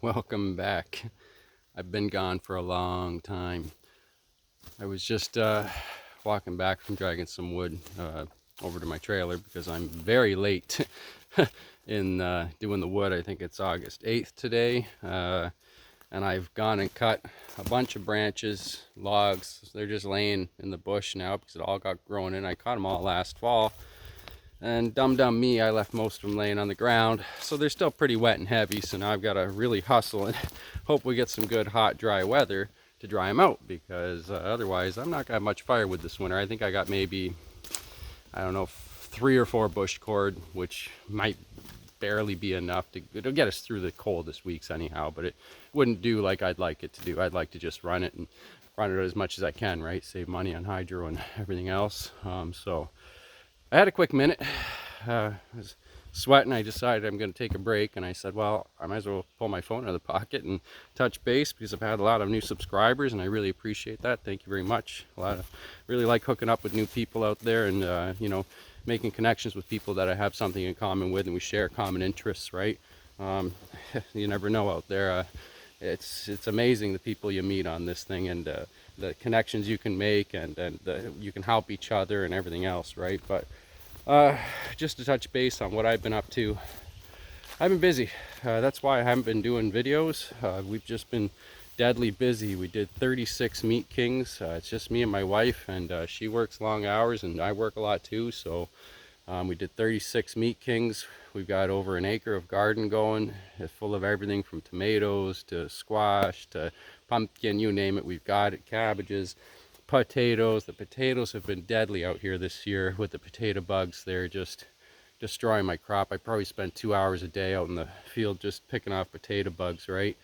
Welcome back. I've been gone for a long time. I was just walking back from dragging some wood over to my trailer because I'm very late in doing the wood. I think it's August 8th today. And I've gone and cut a bunch of branches, logs. They're just laying in the bush now because it all got grown in. I cut them all last fall. And dumb me, I left most of them laying on the ground. So they're still pretty wet and heavy. So now I've got to really hustle and hope we get some good, hot, dry weather to dry them out. Because otherwise, I'm not going to have much firewood this winter. I think I got maybe, I don't know, 3 or 4 bush cord, which might barely be enough to, it'll get us through the coldest weeks anyhow, but it wouldn't do like I'd like it to do. I'd like to just run it and run it as much as I can, right? Save money on hydro and everything else. So I had a quick minute. I was sweating. I decided I'm going to take a break, and I said, well, I might as well pull my phone out of the pocket and touch base because I've had a lot of new subscribers, and I really appreciate that. Thank you very much. Really like hooking up with new people out there, and making connections with people that I have something in common with, and we share common interests, right? You never know out there. It's amazing the people you meet on this thing, and the connections you can make, and you can help each other and everything else, right? But just to touch base on what I've been up to, I've been busy. That's why I haven't been doing videos. We've just been deadly busy. We did 36 meat kings. It's just me and my wife, and she works long hours and I work a lot too, so we did 36 meat kings. We've got over an acre of garden going, full of everything from tomatoes to squash to pumpkin, you name it, we've got it. Cabbages, potatoes. The potatoes have been deadly out here this year with the potato bugs. They're just destroying my crop. I probably spend 2 hours a day out in the field just picking off potato bugs, right?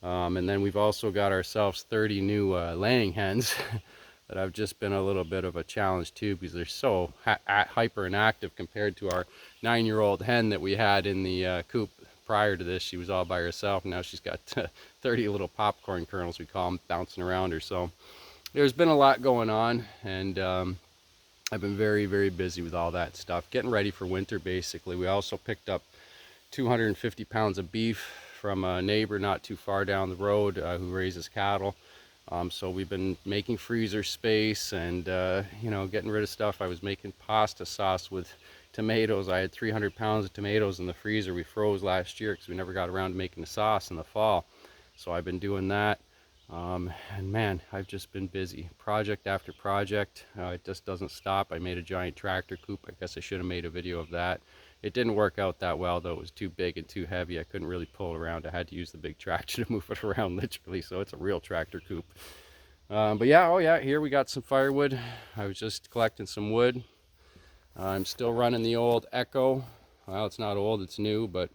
And then we've also got ourselves 30 new laying hens that have just been a little bit of a challenge too, because they're so hyper and active compared to our 9-year-old hen that we had in the coop prior to this. She was all by herself, and now she's got 30 little popcorn kernels, we call them, bouncing around her. So there's been a lot going on, and I've been very, very busy with all that stuff, getting ready for winter basically. We also picked up 250 pounds of beef from a neighbor not too far down the road who raises cattle. So we've been making freezer space and getting rid of stuff. I was making pasta sauce with tomatoes. I had 300 pounds of tomatoes in the freezer we froze last year because we never got around to making the sauce in the fall. So I've been doing that. And man, I've just been busy, project after project. It just doesn't stop. I made a giant tractor coop. I guess I should have made a video of that. It didn't work out that well though. It was too big and too heavy. I couldn't really pull it around. I had to use the big tractor to move it around literally. So it's a real tractor coop. But yeah, oh yeah, here we got some firewood. I was just collecting some wood. I'm still running the old Echo. Well, it's not old, it's new, but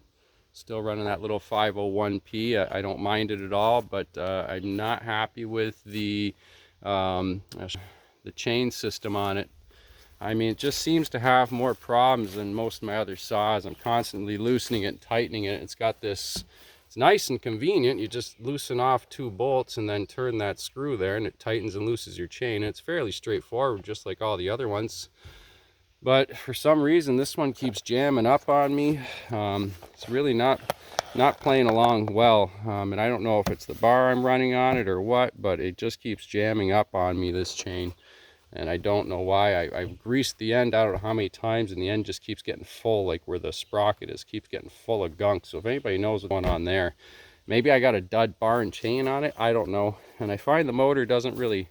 still running that little 501P. I don't mind it at all, but I'm not happy with the chain system on it. I mean, it just seems to have more problems than most of my other saws. I'm constantly loosening it and tightening it. It's got this, it's nice and convenient. You just loosen off 2 bolts and then turn that screw there and it tightens and loosens your chain. It's fairly straightforward, just like all the other ones. But for some reason, this one keeps jamming up on me. It's really not playing along well. And I don't know if it's the bar I'm running on it or what, but it just keeps jamming up on me, this chain. And I don't know why. I've greased the end, I don't know how many times, and the end just keeps getting full, like where the sprocket is, keeps getting full of gunk. So if anybody knows what's going on there, maybe I got a dud bar and chain on it, I don't know. And I find the motor doesn't really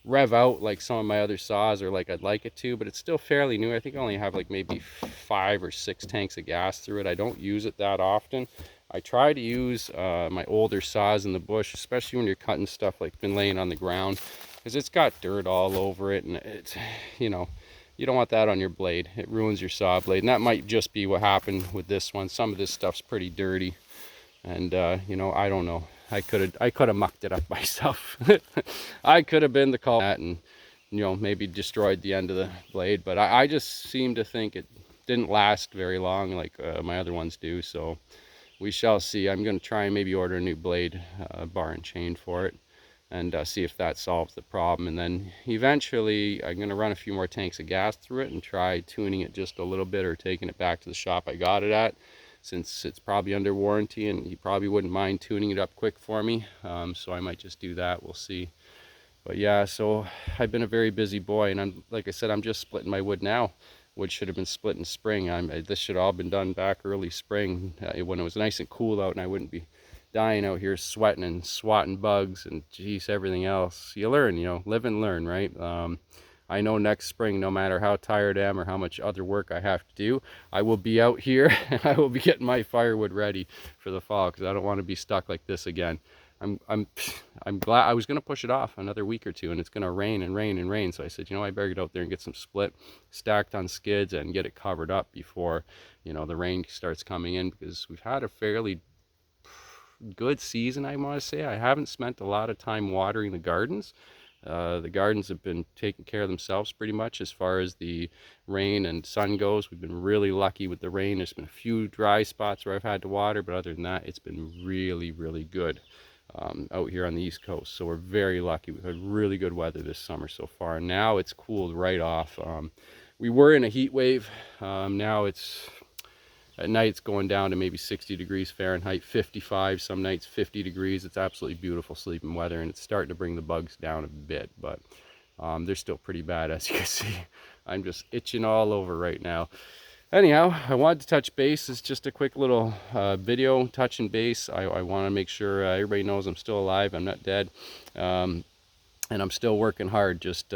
rev out like some of my other saws or like I'd like it to, but it's still fairly new. I think I only have like maybe 5 or 6 tanks of gas through it. I don't use it that often. I try to use my older saws in the bush, especially when you're cutting stuff like been laying on the ground, because it's got dirt all over it, and it's, you don't want that on your blade. It ruins your saw blade, and that might just be what happened with this one. Some of this stuff's pretty dirty, and I don't know. I could have mucked it up myself. I could have been the culprit and maybe destroyed the end of the blade, but I just seem to think it didn't last very long like my other ones do. So we shall see. I'm going to try and maybe order a new blade, bar and chain for it, and see if that solves the problem. And then eventually I'm going to run a few more tanks of gas through it and try tuning it just a little bit or taking it back to the shop I got it at since it's probably under warranty, and he probably wouldn't mind tuning it up quick for me. So I might just do that. We'll see. But yeah, so I've been a very busy boy, and I'm, like I said, I'm just splitting my wood now. Wood should have been split in spring. This should have all been done back early spring, when it was nice and cool out, and I wouldn't be dying out here sweating and swatting bugs and geez, everything else. You learn, live and learn, right? I know next spring, no matter how tired I am or how much other work I have to do, I will be out here and I will be getting my firewood ready for the fall, because I don't want to be stuck like this again. I'm glad. I was going to push it off another week or two, and it's going to rain and rain and rain. So I said, I better get out there and get some split stacked on skids and get it covered up before, the rain starts coming in, because we've had a fairly good season, I want to say. I haven't spent a lot of time watering the gardens. The gardens have been taking care of themselves pretty much as far as the rain and sun goes. We've been really lucky with the rain. There's been a few dry spots where I've had to water, but other than that, it's been really, really good out here on the East Coast. So we're very lucky. We've had really good weather this summer so far. Now it's cooled right off. We were in a heat wave. Now it's at night, it's going down to maybe 60 degrees Fahrenheit, 55, some nights 50 degrees. It's absolutely beautiful sleeping weather, and it's starting to bring the bugs down a bit, but they're still pretty bad, as you can see. I'm just itching all over right now. Anyhow, I wanted to touch base. It's just a quick little video touching base. I want to make sure everybody knows I'm still alive. I'm not dead. And I'm still working hard, just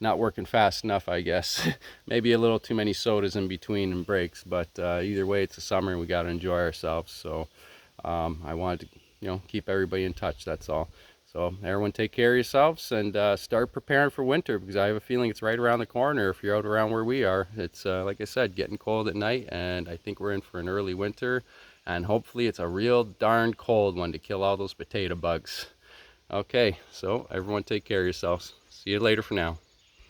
not working fast enough, I guess. Maybe a little too many sodas in between and breaks, but either way, it's the summer and we got to enjoy ourselves. So I wanted to, keep everybody in touch, that's all. So everyone take care of yourselves and start preparing for winter, because I have a feeling it's right around the corner if you're out around where we are. It's, like I said, getting cold at night, and I think we're in for an early winter, and hopefully it's a real darn cold one to kill all those potato bugs. Okay, so everyone take care of yourselves. See you later for now.